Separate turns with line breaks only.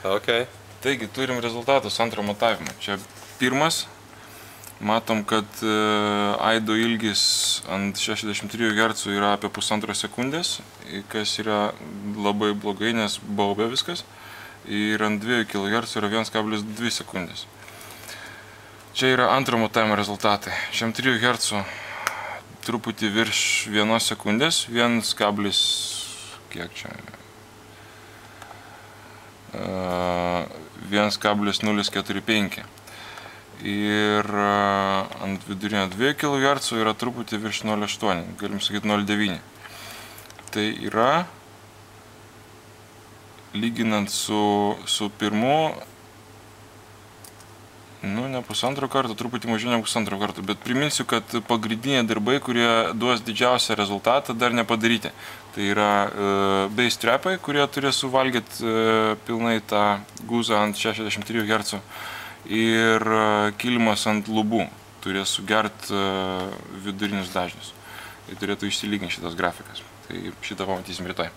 Okay.
Taigi, turim rezultatus antro matavimo. Čia pirmas. Matom, kad aido ilgis ant 63 Hz yra apie 1,5 sekundės, kas yra labai blogai, nes baubia viskas. Ir ant 2 kHz yra 1,2 sekundės. Čia yra antro matavimo rezultatai. Šiam 3 Hz truputį virš 1 sekundės, 1,045. Ir ant vidurinio 2 kHz yra truputį virš 0,8, galim sakyti 0,9. Tai yra, lyginant su pirmu, ne pusantro karto, truputį mažiau negu pusantro karto, bet priminsiu, kad pagrindiniai darbai, kurie duos didžiausią rezultatą, dar nepadaryti. Tai yra base trapai, kurie turės suvalgyti pilnai tą guzą ant 63 Hz. Ir kilimas ant lubų turės sugert vidurinius dažnius. Tai turėtų išsilyginti šitas grafikas. Tai šitą pamatysim rytoj.